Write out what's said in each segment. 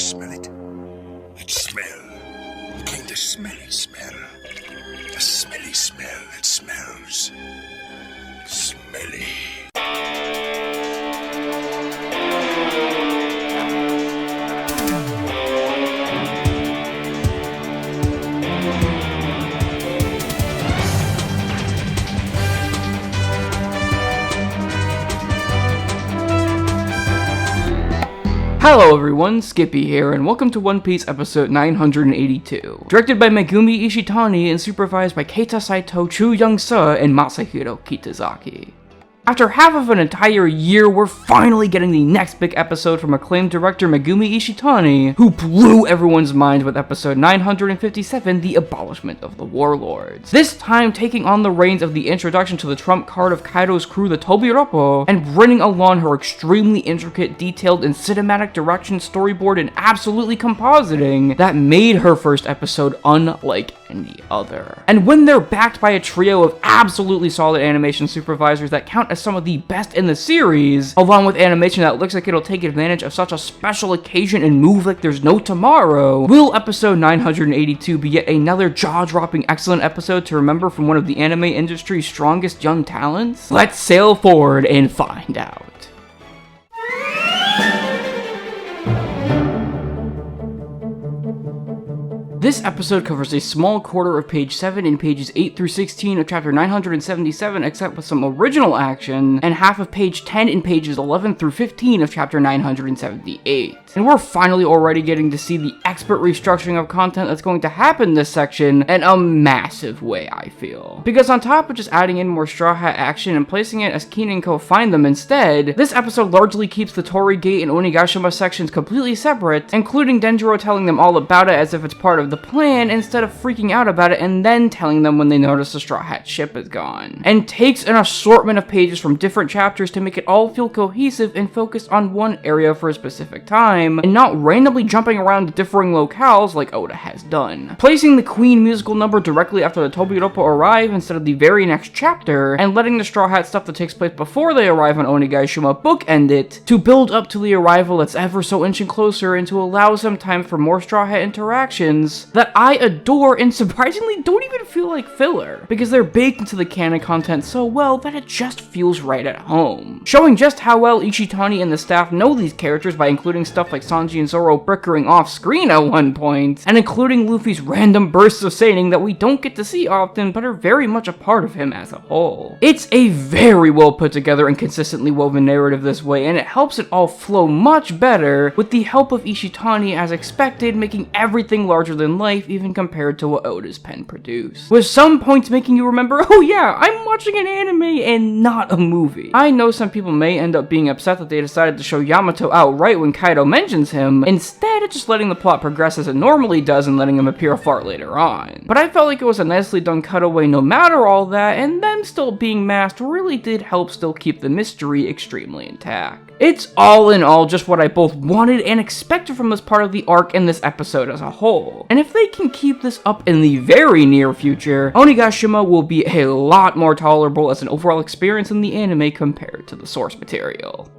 smell it? That smell. The kind of smelly smell. A smelly smell that smells smelly. Hello everyone, Skippy here, and welcome to One Piece episode 982. Directed by Megumi Ishitani and supervised by Keita Saito, Chu Young-seo, and Masahiro Kitazaki. After half of an entire year, we're finally getting the next big episode from acclaimed director Megumi Ishitani, who blew everyone's minds with episode 957, The Abolishment of the Warlords. This time taking on the reins of the introduction to the trump card of Kaido's crew, the Tobiroppo, and bringing along her extremely intricate, detailed, and cinematic direction, storyboard, and absolutely compositing that made her first episode unlike any other. And when they're backed by a trio of absolutely solid animation supervisors that count as some of the best in the series, along with animation that looks like it'll take advantage of such a special occasion and move like there's no tomorrow, will episode 982 be yet another jaw-dropping excellent episode to remember from one of the anime industry's strongest young talents? Let's sail forward and find out. This episode covers a small quarter of page 7 in pages 8 through 16 of chapter 977, except with some original action, and half of page 10 in pages 11 through 15 of chapter 978. And we're finally already getting to see the expert restructuring of content that's going to happen this section in a massive way, I feel. Because on top of just adding in more Straw Hat action and placing it as Keen and Co find them instead, this episode largely keeps the Torii Gate and Onigashima sections completely separate, including Denjiro telling them all about it as if it's part of the plan instead of freaking out about it and then telling them when they notice the Straw Hat ship is gone. And takes an assortment of pages from different chapters to make it all feel cohesive and focused on one area for a specific time, and not randomly jumping around to differing locales like Oda has done. Placing the Queen musical number directly after the Tobiroppo arrive instead of the very next chapter, and letting the Straw Hat stuff that takes place before they arrive on Onigashima bookend it, to build up to the arrival that's ever so inching closer and to allow some time for more Straw Hat interactions that I adore and surprisingly don't even feel like filler, because they're baked into the canon content so well that it just feels right at home. Showing just how well Ishitani and the staff know these characters by including stuff like Sanji and Zoro bickering off screen at one point, and including Luffy's random bursts of saying that we don't get to see often but are very much a part of him as a whole. It's a very well put together and consistently woven narrative this way, and it helps it all flow much better with the help of Ishitani as expected, making everything larger than life even compared to what Oda's pen produced. With some points making you remember, oh yeah, I'm watching an anime and not a movie. I know some people may end up being upset that they decided to show Yamato outright when Kaido mentions him, instead of just letting the plot progress as it normally does and letting him appear far later on. But I felt like it was a nicely done cutaway no matter all that, and them still being masked really did help still keep the mystery extremely intact. It's all in all just what I both wanted and expected from this part of the arc and this episode as a whole. And if they can keep this up in the very near future, Onigashima will be a lot more tolerable as an overall experience in the anime compared to the source material.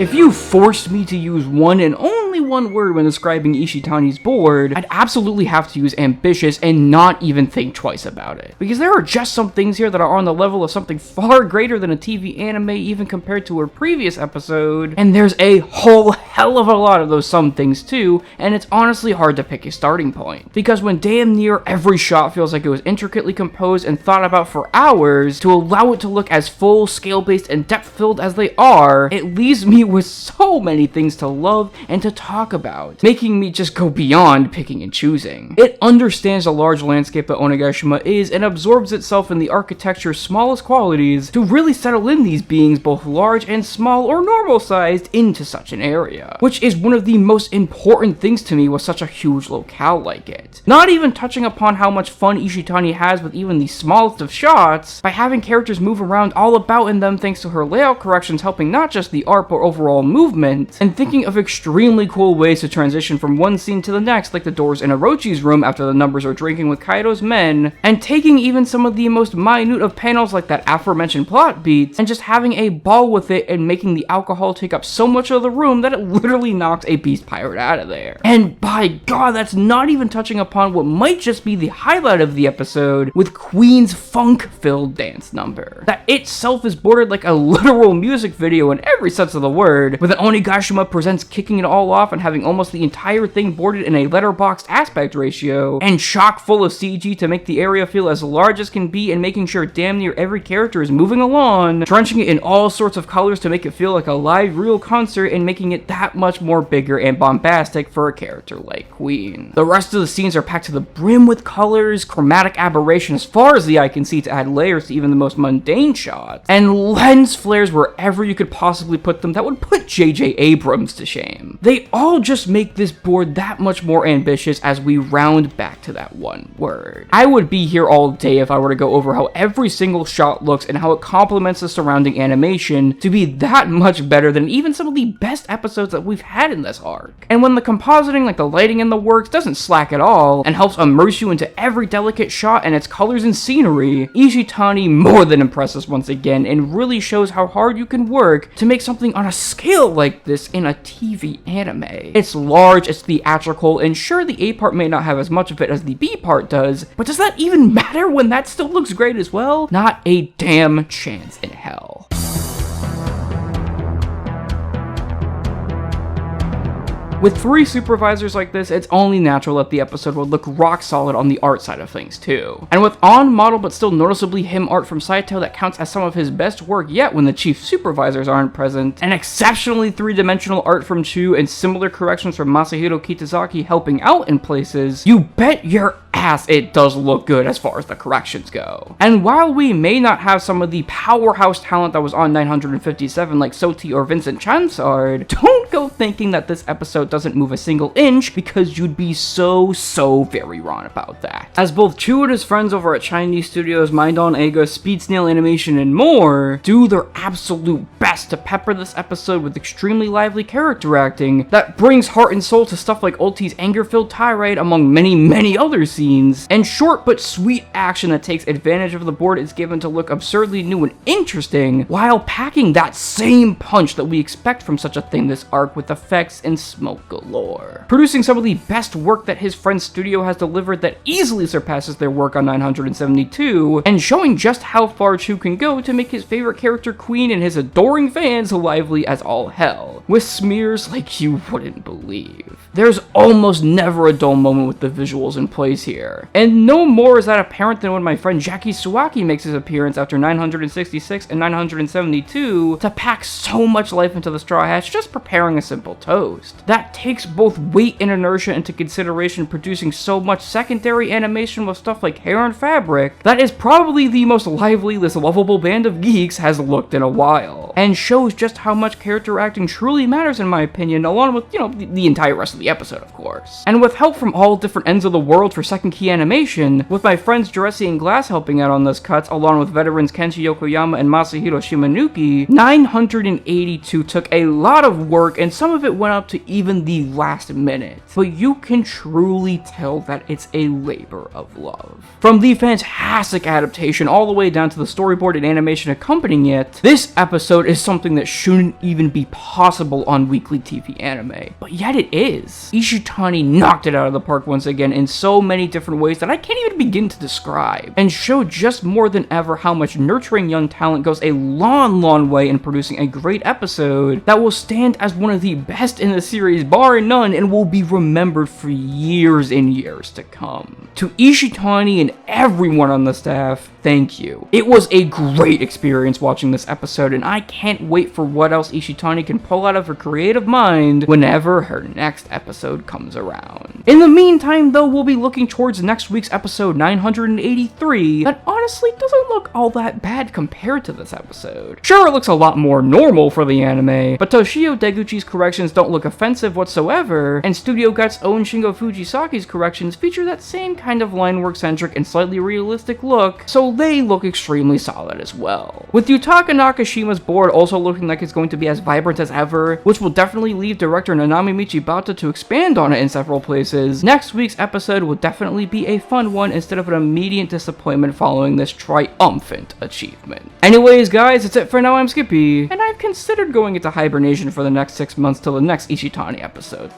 If you forced me to use one and only one word when describing Ishitani's board, I'd absolutely have to use ambitious and not even think twice about it. Because there are just some things here that are on the level of something far greater than a TV anime even compared to her previous episode, and there's a whole hell of a lot of those some things too, and it's honestly hard to pick a starting point. Because when damn near every shot feels like it was intricately composed and thought about for hours to allow it to look as full, scale-based, and depth-filled as they are, it leaves me with so many things to love and to talk about, making me just go beyond picking and choosing. It understands the large landscape that Onigashima is and absorbs itself in the architecture's smallest qualities to really settle in these beings both large and small or normal normal sized into such an area, which is one of the most important things to me with such a huge locale like it. Not even touching upon how much fun Ishitani has with even the smallest of shots by having characters move around all about in them thanks to her layout corrections helping not just the art but overall movement, and thinking of extremely cool ways to transition from one scene to the next, like the doors in Orochi's room after the numbers are drinking with Kaido's men, and taking even some of the most minute of panels like that aforementioned plot beat, and just having a ball with it and making the alcohol take up so much of the room that it literally knocks a beast pirate out of there. And by God, that's not even touching upon what might just be the highlight of the episode with Queen's funk-filled dance number. That itself is bordered like a literal music video in every sense of the word, with an Onigashima Presents kicking it all off and having almost the entire thing boarded in a letterboxed aspect ratio, and chock full of CG to make the area feel as large as can be, and making sure damn near every character is moving along, drenching it in all sorts of colors to make it feel like a live real concert, and making it that much more bigger and bombastic for a character like Queen. The rest of the scenes are packed to the brim with colors, chromatic aberration as far as the eye can see to add layers to even the most mundane shots, and lens flares wherever you could possibly put them that would put J.J. Abrams to shame. They all just make this board that much more ambitious as we round back to that one word. I would be here all day if I were to go over how every single shot looks and how it complements the surrounding animation to be that much better than even some of the best episodes that we've had in this arc. And when the compositing, like the lighting and the works, doesn't slack at all and helps immerse you into every delicate shot and its colors and scenery, Ishitani more than impresses once again and really shows how hard you can work to make something on a scale like this in a TV anime. It's large, it's theatrical, and sure, the A part may not have as much of it as the B part does, but does that even matter when that still looks great as well? Not a damn chance in hell. With 3 supervisors like this, it's only natural that the episode would look rock solid on the art side of things too. And with on-model but still noticeably him art from Saito that counts as some of his best work yet when the chief supervisors aren't present, and exceptionally 3-dimensional art from Chu and similar corrections from Masahiro Kitazaki helping out in places, you bet your ass it does look good as far as the corrections go. And while we may not have some of the powerhouse talent that was on 957 like Soti or Vincent Chansard, don't go thinking that this episode doesn't move a single inch, because you'd be so very wrong about that. As both Chu and his friends over at Chinese studios Mind on Ega, Speed Snail Animation, and more do their absolute best to pepper this episode with extremely lively character acting that brings heart and soul to stuff like Ulti's anger-filled tirade among many other scenes, and short but sweet action that takes advantage of the board is given to look absurdly new and interesting, while packing that same punch that we expect from such a thing this arc with effects and smoke galore. Producing some of the best work that his friend's studio has delivered that easily surpasses their work on 972, and showing just how far Chu can go to make his favorite character Queen and his adoring fans lively as all hell, with smears like you wouldn't believe. There's almost never a dull moment with the visuals in place here, and no more is that apparent than when my friend Jackie Suwaki makes his appearance after 966 and 972 to pack so much life into the Straw Hats just preparing a simple toast. That takes both weight and inertia into consideration, producing so much secondary animation with stuff like hair and fabric that is probably the most lively this lovable band of geeks has looked in a while, and shows just how much character acting truly matters in my opinion, along with, the entire rest of the episode of course. And with help from all different ends of the world for second key animation, with my friends Juresi and Glass helping out on this cut, along with veterans Kenshi Yokoyama and Masahiro Shimanuki, 982 took a lot of work, and some of it went up to even the last minute, but you can truly tell that it's a labor of love. From the fantastic adaptation all the way down to the storyboard and animation accompanying it, this episode is something that shouldn't even be possible on weekly TV anime, but yet it is. Ishitani knocked it out of the park once again in so many different ways that I can't even begin to describe, and showed just more than ever how much nurturing young talent goes a long way in producing a great episode that will stand as one of the best in the series bar none, and will be remembered for years and years to come. To Ishitani and everyone on the staff, thank you. It was a great experience watching this episode, and I can't wait for what else Ishitani can pull out of her creative mind whenever her next episode comes around. In the meantime, though, we'll be looking towards next week's episode 983 that honestly doesn't look all that bad compared to this episode. Sure, it looks a lot more normal for the anime, but Toshio Deguchi's corrections don't look offensive whatsoever, and Studio Gut's own Shingo Fujisaki's corrections feature that same kind of line work-centric and slightly realistic look, so they look extremely solid as well. With Yutaka Nakashima's board also looking like it's going to be as vibrant as ever, which will definitely leave director Nanami Michibata to expand on it in several places, next week's episode will definitely be a fun one instead of an immediate disappointment following this triumphant achievement. Anyways guys, that's it for now. I'm Skippy, and I've considered going into hibernation for the next 6 months till the next Ishitani episode.